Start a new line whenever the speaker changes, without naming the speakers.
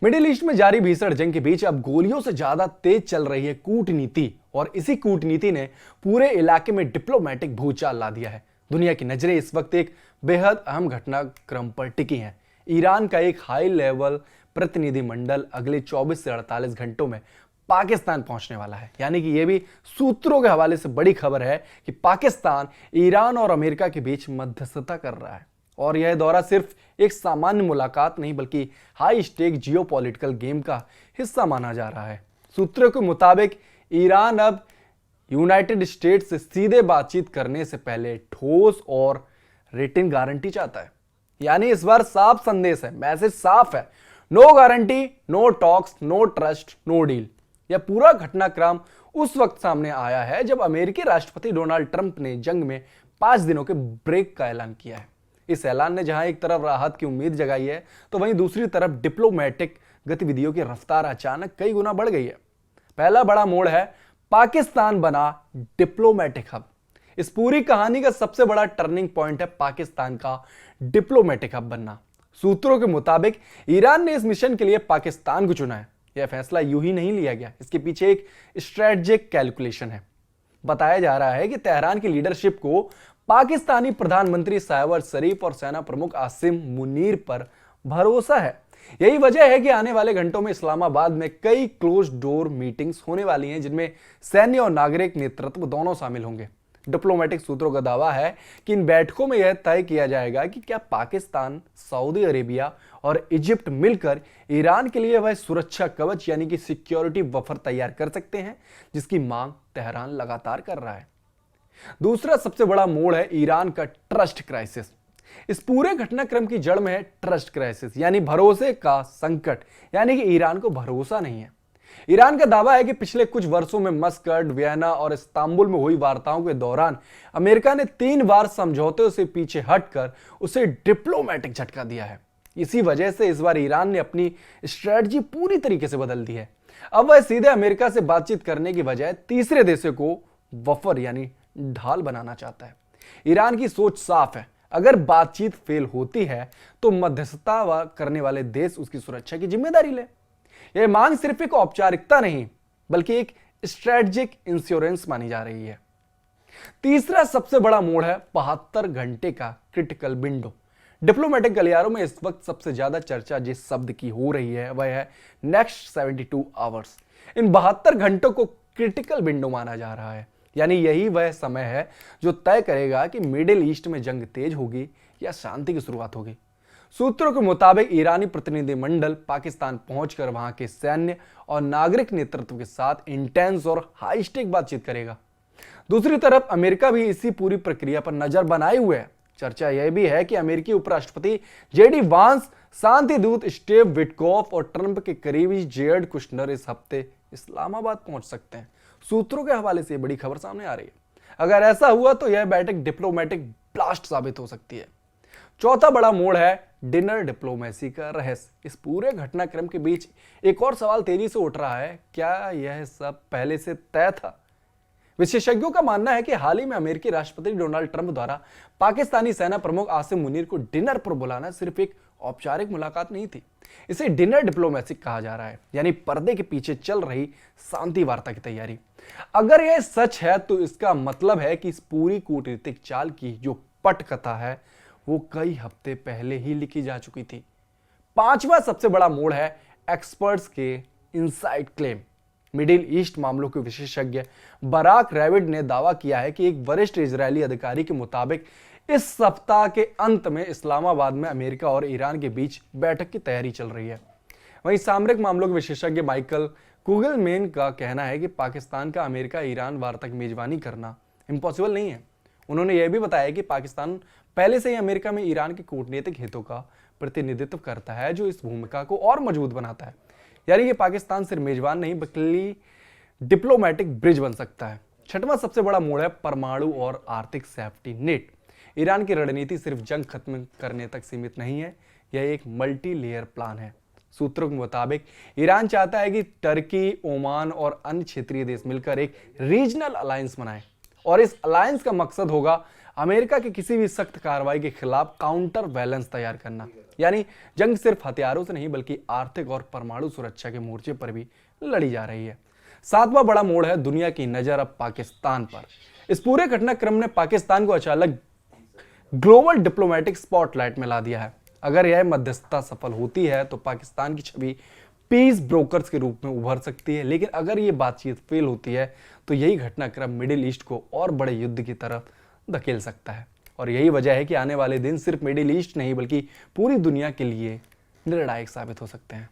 Middle east में जारी भीषण जंग के बीच अब गोलियों से ज्यादा तेज चल रही है कूटनीति, और इसी कूटनीति ने पूरे इलाके में डिप्लोमेटिक भूचाल ला दिया है। दुनिया की नजरें इस वक्त एक बेहद अहम घटनाक्रम पर टिकी हैं। ईरान का एक हाई लेवल प्रतिनिधिमंडल अगले 24 से 48 घंटों में पाकिस्तान पहुंचने वाला है। यानी कि यह भी सूत्रों के हवाले से बड़ी खबर है कि पाकिस्तान ईरान और अमेरिका के बीच मध्यस्थता कर रहा है। और यह दौरा सिर्फ एक सामान्य मुलाकात नहीं बल्कि हाई स्टेक जियोपॉलिटिकल गेम का हिस्सा माना जा रहा है। सूत्रों के मुताबिक ईरान अब यूनाइटेड स्टेट्स से सीधे बातचीत करने से पहले ठोस और रिटन गारंटी चाहता है। यानी इस बार साफ संदेश है, मैसेज साफ है, no guarantee, no talks, no trust, no deal. यह पूरा घटनाक्रम उस वक्त सामने आया है जब अमेरिकी राष्ट्रपति डोनाल्ड ट्रंप ने जंग में 5 दिनों के ब्रेक का ऐलान किया है। इस ऐलान ने जहां एक तरफ राहत की उम्मीद जगाई है, तो वहीं दूसरी तरफ डिप्लोमेटिक गतिविधियों की रफ्तार अचानक कई गुना बढ़ गई है। पहला बड़ा मोड़ है पाकिस्तान बना डिप्लोमेटिक हब। इस पूरी कहानी का सबसे बड़ा टर्निंग पॉइंट है पाकिस्तान का डिप्लोमेटिक हब बनना। सूत्रों के मुताबिक ईरान ने इस मिशन के लिए पाकिस्तान को चुना है। यह फैसला यूं ही नहीं लिया गया, इसके पीछे एक स्ट्रेटेजिक कैलकुलेशन है। बताया जा रहा है कि तेहरान की लीडरशिप को पाकिस्तानी प्रधानमंत्री शाहबाज शरीफ और सेना प्रमुख आसिम मुनीर पर भरोसा है। यही वजह है कि आने वाले घंटों में इस्लामाबाद में कई क्लोज डोर मीटिंग्स होने वाली हैं, जिनमें सैन्य और नागरिक नेतृत्व दोनों शामिल होंगे। डिप्लोमेटिक सूत्रों का दावा है कि इन बैठकों में यह तय किया जाएगा कि क्या पाकिस्तान, सऊदी अरेबिया और इजिप्ट मिलकर ईरान के लिए वह सुरक्षा कवच यानी कि सिक्योरिटी बफर तैयार कर सकते हैं, जिसकी मांग तेहरान लगातार कर रहा है। दूसरा सबसे बड़ा मोड़ है ईरान का ट्रस्ट क्राइसिस। इस पूरे घटनाक्रम की जड़ में है ट्रस्ट क्राइसिस यानी भरोसे का संकट, यानी कि ईरान को भरोसा नहीं है। ईरान का दावा है कि पिछले कुछ वर्षों में मस्कट, वियना और इस्तांबुल में हुई वार्ताओं के दौरान अमेरिका ने 3 बार समझौते से पीछे हटकर उसे डिप्लोमेटिक झटका दिया है। इसी वजह से इस बार ईरान ने अपनी स्ट्रेटजी पूरी तरीके से बदल दी है। अब वह सीधे अमेरिका से बातचीत करने की बजाय तीसरे देशों को बफर यानी ढाल बनाना चाहता है। ईरान की सोच साफ है, अगर बातचीत फेल होती है तो मध्यस्थता करने वाले देश उसकी सुरक्षा की जिम्मेदारी ले। यह मांग सिर्फ एक औपचारिकता नहीं बल्कि एक स्ट्रेटेजिक इंश्योरेंस मानी जा रही है। तीसरा सबसे बड़ा मोड़ है 72 घंटे का क्रिटिकल विंडो। डिप्लोमेटिक गलियारों में इस वक्त सबसे ज्यादा चर्चा जिस शब्द की हो रही है वह है नेक्स्ट 72 आवर्स। इन 72 घंटों को क्रिटिकल विंडो माना जा रहा है, यानी यही वह समय है जो तय करेगा कि मिडिल ईस्ट में जंग तेज होगी या शांति की शुरुआत होगी। सूत्रों के मुताबिक ईरानी प्रतिनिधिमंडल पाकिस्तान पहुंचकर वहां के सैन्य और नागरिक नेतृत्व के साथ इंटेंस और हाई स्टेक बातचीत करेगा। दूसरी तरफ अमेरिका भी इसी पूरी प्रक्रिया पर नजर बनाए हुए है। चर्चा यह भी है कि अमेरिकी उपराष्ट्रपति जेडी वांस, शांति दूत स्टीव विटकॉफ और ट्रंप के करीबी जेरेड कुशनर इस हफ्ते इस्लामाबाद पहुंच सकते हैं। सूत्रों के हवाले से बड़ी खबर सामने आ रही है। अगर ऐसा हुआ तो यह बैठक डिप्लोमेटिक ब्लास्ट साबित हो सकती है। चौथा बड़ा मोड़ है डिनर डिप्लोमेसी का रहस्य। इस पूरे घटनाक्रम के बीच एक और सवाल तेजी से उठ रहा है, क्या यह सब पहले से तय था? विशेषज्ञों का मानना है कि हाल ही में अमेरिकी राष्ट्रपति डोनाल्ड ट्रंप द्वारा पाकिस्तानी सेना प्रमुख आसिम मुनीर को डिनर पर बुलाना सिर्फ एक औपचारिक मुलाकात नहीं थी, इसे डिनर डिप्लोमेसी कहा जा रहा है, यानी पर्दे के पीछे चल रही शांति वार्ता की तैयारी। अगर यह सच है तो इसका मतलब है कि इस पूरी कूटनीतिक चाल की जो पटकथा है वो कई हफ्ते पहले ही लिखी जा चुकी थी। पांचवा सबसे बड़ा मोड़ है एक्सपर्ट्स के इनसाइड क्लेम। मिडिल ईस्ट मामलों के विशेषज्ञ बराक रेविड ने दावा किया है कि एक वरिष्ठ इजरायली अधिकारी के मुताबिक इस सप्ताह के अंत में इस्लामाबाद में अमेरिका और ईरान के बीच बैठक की तैयारी चल रही है। वहीं सामरिक मामलों के विशेषज्ञ माइकल कुगलमैन का कहना है कि पाकिस्तान का अमेरिका ईरान वार्ता की मेजबानी करना इम्पॉसिबल नहीं है। उन्होंने यह भी बताया कि पाकिस्तान पहले से ही अमेरिका में ईरान के कूटनीतिक हितों का प्रतिनिधित्व करता है, जो इस भूमिका को और मजबूत बनाता है। यानी कि पाकिस्तान सिर्फ मेजबान नहीं बल्कि डिप्लोमेटिक ब्रिज बन सकता है। छठवां सबसे बड़ा मोड़ है परमाणु और आर्थिक सेफ्टी नेट। ईरान की रणनीति सिर्फ जंग खत्म करने तक सीमित नहीं है, यह एक मल्टी लेयर प्लान है। सूत्रों के मुताबिक ईरान चाहता है कि टर्की, ओमान और अन्य क्षेत्रीय देश मिलकर एक रीजनल अलायंस बनाएं, और इस अलायंस का मकसद होगा अमेरिका की किसी भी सख्त कार्रवाई के खिलाफ काउंटर बैलेंस तैयार करना। यानी जंग सिर्फ हथियारों से नहीं बल्कि आर्थिक और परमाणु सुरक्षा के मोर्चे पर भी लड़ी जा रही है। सातवां बड़ा मोड़ है दुनिया की नजर अब पाकिस्तान पर। इस पूरे घटनाक्रम ने पाकिस्तान को अचानक ग्लोबल डिप्लोमेटिक स्पॉटलाइट में ला दिया है। अगर यह मध्यस्थता सफल होती है तो पाकिस्तान की छवि पीस ब्रोकर्स के रूप में उभर सकती है, लेकिन अगर ये बातचीत फेल होती है तो यही घटनाक्रम मिडिल ईस्ट को और बड़े युद्ध की तरफ धकेल सकता है। और यही वजह है कि आने वाले दिन सिर्फ मिडिल ईस्ट नहीं बल्कि पूरी दुनिया के लिए निर्णायक साबित हो सकते हैं।